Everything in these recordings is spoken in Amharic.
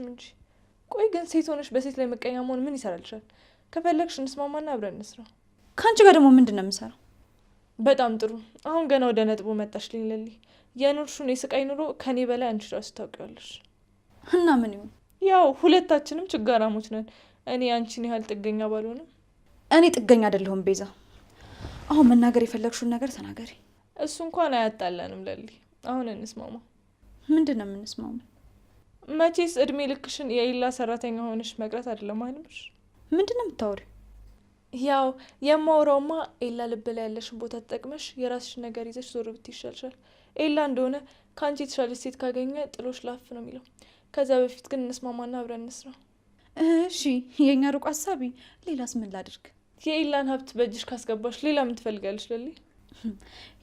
እንጂ ቆይ ግን ሴት ሆነሽ በሴት ላይ መቀኛ መሆን ምን ይሰራልሻል? ከፈለግሽ እንስማማና አብረን እንስራ። ካንቺ ጋር ደግሞ ምንድነው የምሰራው? በጣም ጥሩ። አሁን ገና ወደ ነጥቡ መጣሽልኝ ለሊ። የኑርሹን የስቃይ ኑሮ ከኔ በላይ አንቺ ራስሽ ታውቂዋለሽ። እና ምን ይሁን? ያው ሁለታችንም ችጋራሞች ነን። እኔ አንቺን ያህል ጥገኛ ባልሆንም። እኔ ጥገኛ አይደለሁም ቤዛ። አሁን መናገር የፈለግሽውን ነገር ተናገሪ። እሱ እንኳን አያጣላንም ለሊ። አሁን እንስማማ። ምንድነው የምንስማማው? መቼስ እድሜ ልክሽን የኢላ ሰራተኛ ሆነሽ መቅረት አይደለም አይደልሽ? ምንድነው የምታወሪው? ያው የማወራውማ ኤላ ልብ ላይ ያለሽን ቦታ ተጠቅመሽ የራስሽ ነገር ይዘሽ ዞር ብትይ ይሻልሻል። ኤላ እንደሆነ ከአንቺ የተሻለች ሴት ካገኘ ጥሎሽ ላፍ ነው የሚለው። ከዛ በፊት ግን እንስማማና አብረን እንስራ። እሺ የኛ ሩቅ ሀሳቢ። ሌላስ ምን ላድርግ? የኤላን ሀብት በእጅሽ ካስገባሽ ሌላ ምን ትፈልጋለሽ ለሊ?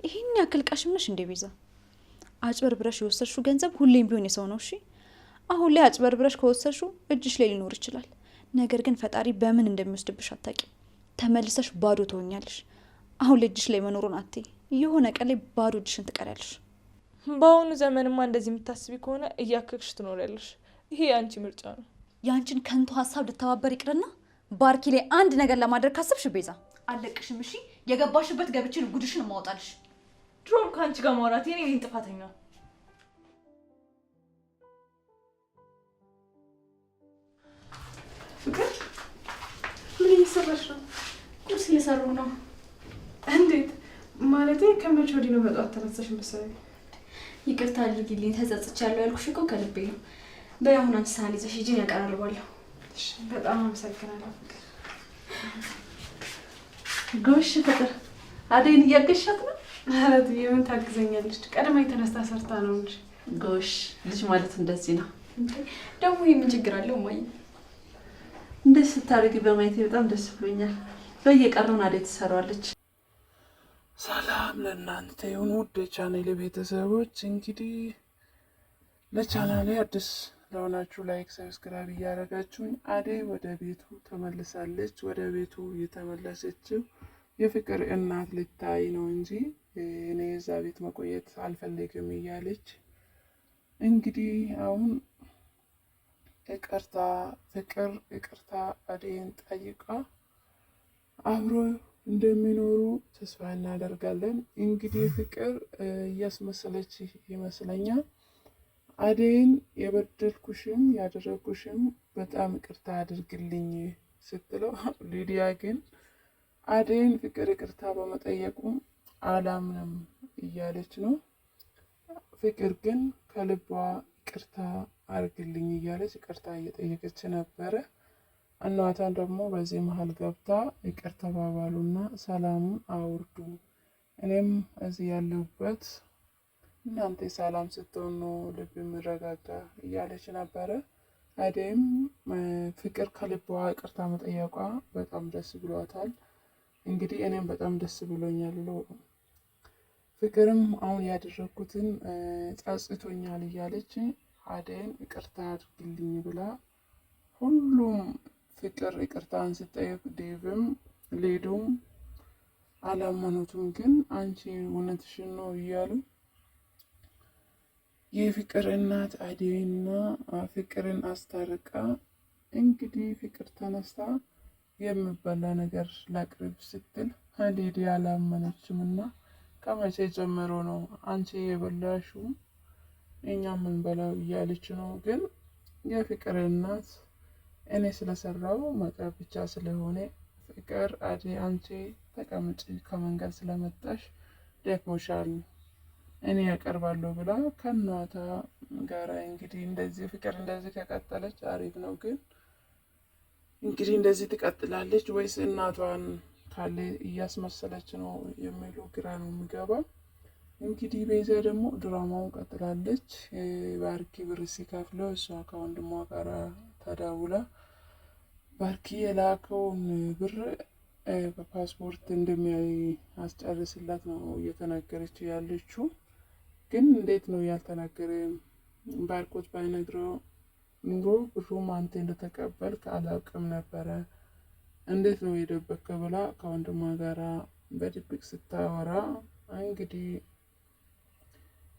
ይሄን ያክል ቃሽም ነሽ እንዴ ቤዛ? አጭበርብረሽ የወሰድሽው ገንዘብ ሁሌም ቢሆን የሰው ነው። እሺ አሁን ላይ አጭበርብረሽ ከወሰድሽው እጅሽ ላይ ሊኖር ይችላል። ነገር ግን ፈጣሪ በምን እንደሚወስድብሽ አታውቂም። ተመልሰሽ ባዶ ትሆኛለሽ። አሁን ልጅሽ ላይ መኖሩን አትይ። የሆነ ቀን ላይ ባዶ እጅሽን ትቀሪያለሽ። በአሁኑ ዘመንማ እንደዚህ የምታስቢ ከሆነ እያከክሽ ትኖሪያለሽ። ይሄ የአንቺ ምርጫ ነው። የአንቺን ከንቱ ሀሳብ ልተባበር ይቅርና ባርኪ ላይ አንድ ነገር ለማድረግ ካሰብሽ ቤዛ አለቅሽም። እሺ የገባሽበት ገብቼ ጉድሽን ማውጣልሽ። ድሮም ከአንቺ ጋር ማውራት የኔ ነኝ ጥፋተኛ። ፍቅር ምን እየሰራሽ ነው? ቁርስ እየሰሩ ነው። እንዴት ማለቴ? ከመቼ ወዲህ ነው በጠዋት ተነሳሽ መሰለኝ? ይቅርታ አድርጊልኝ፣ ተጸጽቻለሁ። ያልኩሽ እኮ ከልቤ ነው። በያሁን አንቺ ሳህን ይዘሽ ሂጂን ያቀራርባለሁ። እሺ በጣም አመሰግናለሁ ፍቅር። ጎሽ ፍቅር አደይን እያገሻት ነው? አረት የምን ታግዘኛለች? ቀድማ የተነስታ ሰርታ ነው እንጂ። ጎሽ ልጅ ማለት እንደዚህ ነው። ደግሞ ይሄ ምን ችግር አለው? ማይ እንደዚህ ስታደርጊ በማየቴ በጣም ደስ ብሎኛል። በየቀሩን አደይ ትሰራዋለች። ሰላም ለእናንተ ይሁን ውድ የቻናሌ ቤተሰቦች። እንግዲህ ለቻናሌ አዲስ ለሆናችሁ ላይክ፣ ሰብስክራይብ እያደረጋችሁኝ አደይ ወደ ቤቱ ተመልሳለች። ወደ ቤቱ የተመለሰችው የፍቅር እናት ልታይ ነው እንጂ እኔ እዛ ቤት መቆየት አልፈልግም እያለች እንግዲህ አሁን ፍቅር ይቅርታ አደይን ጠይቃ አብሮ እንደሚኖሩ ተስፋ እናደርጋለን። እንግዲህ ፍቅር እያስመሰለች ይመስለኛል። አደይን የበደልኩሽም ያደረግኩሽም በጣም ይቅርታ አድርግልኝ ስትለው፣ ሊዲያ ግን አደይን ፍቅር ይቅርታ በመጠየቁ አላምንም እያለች ነው። ፍቅር ግን ከልቧ ይቅርታ አድርግልኝ እያለች ይቅርታ እየጠየቀች ነበረ። እናቷን ደግሞ በዚህ መሀል ገብታ ይቅር ተባባሉና ሰላሙን አውርዱ፣ እኔም እዚህ ያለሁበት እናንተ ሰላም ስትሆኑ ልብ የሚረጋጋ እያለች ነበረ። አደይም ፍቅር ከልቧ ይቅርታ መጠየቋ በጣም ደስ ብሏታል። እንግዲህ እኔም በጣም ደስ ብሎኛል ብሎ ፍቅርም አሁን ያደረግኩትን ጸጽቶኛል እያለች አደይን ይቅርታ አድርግልኝ ብላ ሁሉም ፍቅር ይቅርታን ስጠይቅ ዴቭም ሌዱም አላመኑትም። ግን አንቺ እውነትሽን ነው እያሉ የፍቅር እናት አደይና ፍቅርን አስታርቃ እንግዲህ ፍቅር ተነስታ የሚበላ ነገር ላቅርብ ስትል ሊዲያ አላመነችም እና ከመቼ ጀምሮ ነው አንቺ የበላሽው እኛ የምንበላው እያለች ነው። ግን የፍቅር እናት እኔ ስለሰራው መቅረብ ብቻ ስለሆነ ፍቅር አደይ አንቺ ተቀምጪ ከመንገድ ስለመጣሽ ደክሞሻል እኔ ያቀርባለሁ ብላ ከእናቷ ጋር እንግዲህ እንደዚህ ፍቅር እንደዚህ ከቀጠለች አሪፍ ነው። ግን እንግዲህ እንደዚህ ትቀጥላለች ወይስ እናቷን ካለ እያስመሰለች ነው የሚሉ ግራ ነው የሚገባ። እንግዲህ ቤዛ ደግሞ ድራማውን ቀጥላለች። ባርኪ ብር ሲከፍለው እሷ ከወንድሟ ጋር ተዳውላ ባርኪ የላከውን ብር በፓስፖርት እንደሚያስጨርስላት ነው እየተናገረች ያለችው። ግን እንዴት ነው ያልተናገረ? ባርኮት ባይነግረው ኑሮ ብሩም አንተ እንደተቀበልክ አላውቅም ነበረ፣ እንዴት ነው የደበከ ብላ ከወንድሟ ጋራ በድብቅ ስታወራ እንግዲህ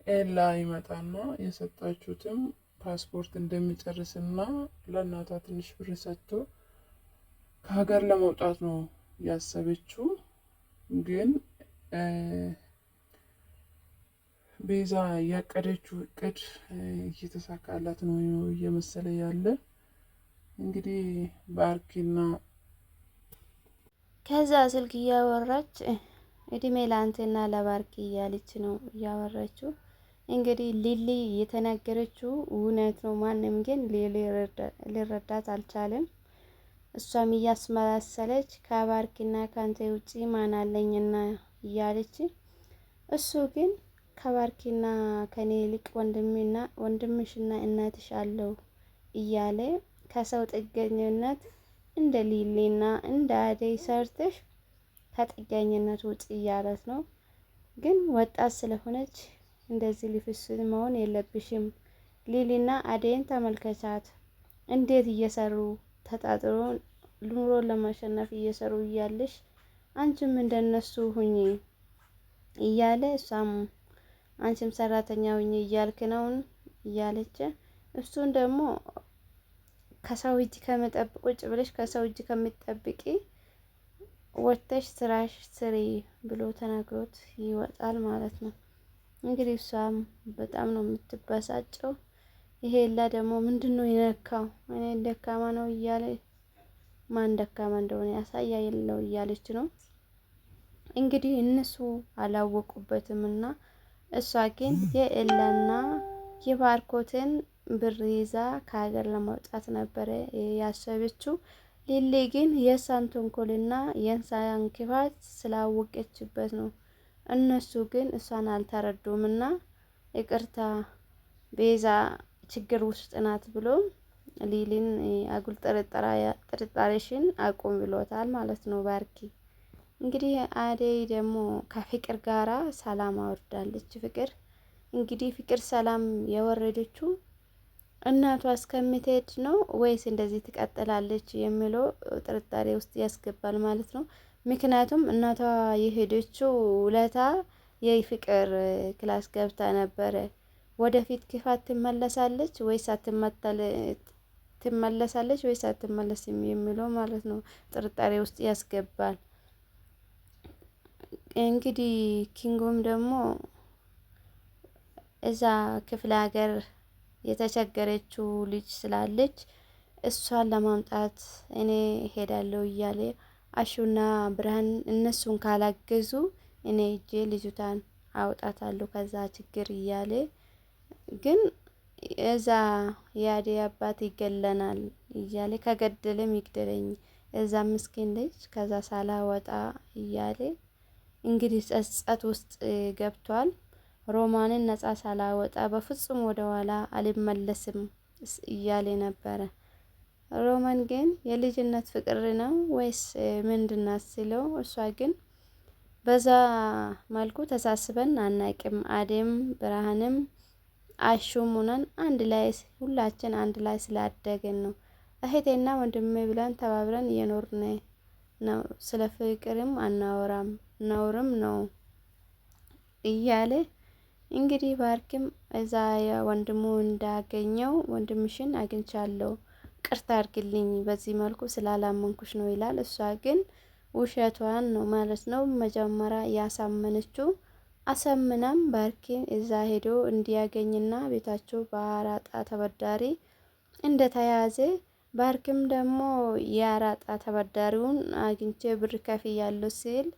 ኤላ ይመጣና የሰጣችሁትም ፓስፖርት እንደሚጨርስና ለእናቷ ትንሽ ብር ሰጥቶ ከሀገር ለመውጣት ነው ያሰበችው። ግን ቤዛ ያቀደችው እቅድ እየተሳካላት ነው እየመሰለ ያለ። እንግዲህ ባርኪና ከዛ ስልክ እያወራች እድሜ ለአንተና ለባርኪ እያለች ነው እያወራችው። እንግዲህ ሊሊ የተናገረችው እውነት ነው። ማንም ግን ሊረዳት አልቻለም። እሷም እያስመላሰለች ከባርኪና ከአንተ ውጪ ማን አለኝና እያለች፣ እሱ ግን ከባርኪና ከኔ ይልቅ ወንድምሽና እናትሽ አለው እያለ ከሰው ጥገኝነት እንደ ሊሊና እንደ አደይ ሰርተሽ ከጥገኝነት ውጪ እያለት ነው። ግን ወጣት ስለሆነች እንደዚህ ልፍስል መሆን የለብሽም። ሊሊና አደይን ተመልከቻት እንዴት እየሰሩ ተጣጥሮ ኑሮ ለማሸነፍ እየሰሩ እያለሽ አንቺም እንደነሱ ሁኚ እያለ፣ እሷም አንቺም ሰራተኛ ሁኚ እያልክ ነው እያለች፣ እሱን ደግሞ ከሰው እጅ ከመጠብቅ ቁጭ ብለሽ ከሰው እጅ ከሚጠብቂ ወጥተሽ ስራሽ ስሪ ብሎ ተናግሮት ይወጣል ማለት ነው። እንግዲህ እሷም በጣም ነው የምትበሳጨው። ይሄ ላ ደግሞ ምንድነው የነካው? እኔ ደካማ ነው እያለ ማን ደካማ እንደሆነ ያሳያ የለው እያለች ነው። እንግዲህ እነሱ አላወቁበትም እና እሷ ግን የኤላና የባርኮትን ብር ይዛ ከሀገር ለማውጣት ነበረ ያሰበችው። ሊሊ ግን የእሷን ተንኮልና የእሷን ክፋት ስላወቀችበት ነው። እነሱ ግን እሷን አልተረዱም እና ይቅርታ ቤዛ ችግር ውስጥ ናት ብሎ ሊሊን አጉል ጥርጣሬሽን አቁም ብሎታል ማለት ነው ባርኪ። እንግዲህ አደይ ደግሞ ከፍቅር ጋራ ሰላም አወርዳለች። ፍቅር ሰላም የወረደችው እናቷ እስከምትሄድ ነው ወይስ እንደዚህ ትቀጥላለች የሚለው ጥርጣሬ ውስጥ ያስገባል ማለት ነው። ምክንያቱም እናቷ የሄደችው ለታ የፍቅር ክላስ ገብታ ነበረ። ወደፊት ክፋት ትመለሳለች ወይስ አትመለስም የሚለው ማለት ነው ጥርጣሬ ውስጥ ያስገባል። እንግዲህ ኪንጎም ደግሞ እዛ ክፍለ ሀገር የተቸገረችው ልጅ ስላለች እሷን ለማምጣት እኔ ሄዳለሁ እያለ፣ አሹና ብርሃን እነሱን ካላገዙ እኔ እጄ ልጅቷን አውጣታለሁ ከዛ ችግር እያለ፣ ግን እዛ የአደይ አባት ይገለናል እያለ ከገደለም ይግደለኝ እዛ ምስኪን ልጅ ከዛ ሳላወጣ እያለ እንግዲህ ጸጸት ውስጥ ገብቷል። ሮማንን ነጻ ሳላወጣ በፍጹም ወደ ኋላ አልመለስም እያለ ነበረ። ሮማን ግን የልጅነት ፍቅር ነው ወይስ ምንድናት ሲለው፣ እሷ ግን በዛ መልኩ ተሳስበን አናቅም። አደይም ብርሃንም አሹም ሆነን ሁላችን አንድ ላይ ስላደገን ነው እህቴና ወንድሜ ብለን ተባብረን እየኖርን ነው። ስለ ፍቅርም አናወራም ነውርም ነው እያለ እንግዲህ ባርኪም እዛ ወንድሙ እንዳገኘው ወንድምሽን አግኝቻለሁ ቅርታ አድርግልኝ በዚህ መልኩ ስላላመንኩሽ ነው ይላል። እሷ ግን ውሸቷን ነው ማለት ነው። መጀመሪያ ያሳመነችው አሰምናም ባርኪን እዛ ሄዶ እንዲያገኝና ቤታቸው በአራጣ ተበዳሪ እንደተያዘ፣ ባርኪም ደግሞ የአራጣ ተበዳሪውን አግኝቼ ብር ከፍያለሁ ሲል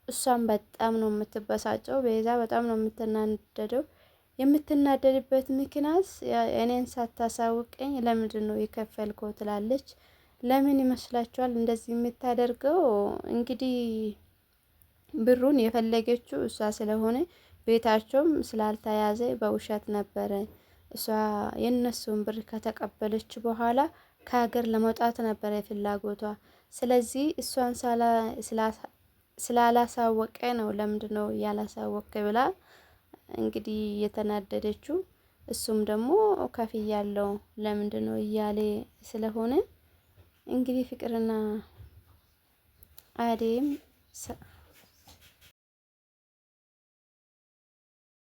እሷም በጣም ነው የምትበሳጨው። ቤዛ በጣም ነው የምትናደደው። የምትናደድበት ምክንያት እኔን ሳታሳውቀኝ ለምንድን ነው የከፈልከው ትላለች። ለምን ይመስላችኋል እንደዚህ የምታደርገው? እንግዲህ ብሩን የፈለገችው እሷ ስለሆነ ቤታቸውም ስላልተያዘ በውሸት ነበረ። እሷ የነሱን ብር ከተቀበለች በኋላ ከሀገር ለመውጣት ነበረ ፍላጎቷ። ስለዚህ እሷን ስላላሳወቀ ነው ለምንድነው ያላሳወቀ ብላ እንግዲህ የተናደደችው። እሱም ደግሞ ከፍያለሁ ለምንድነው እያለ ስለሆነ እንግዲህ ፍቅርና አደይም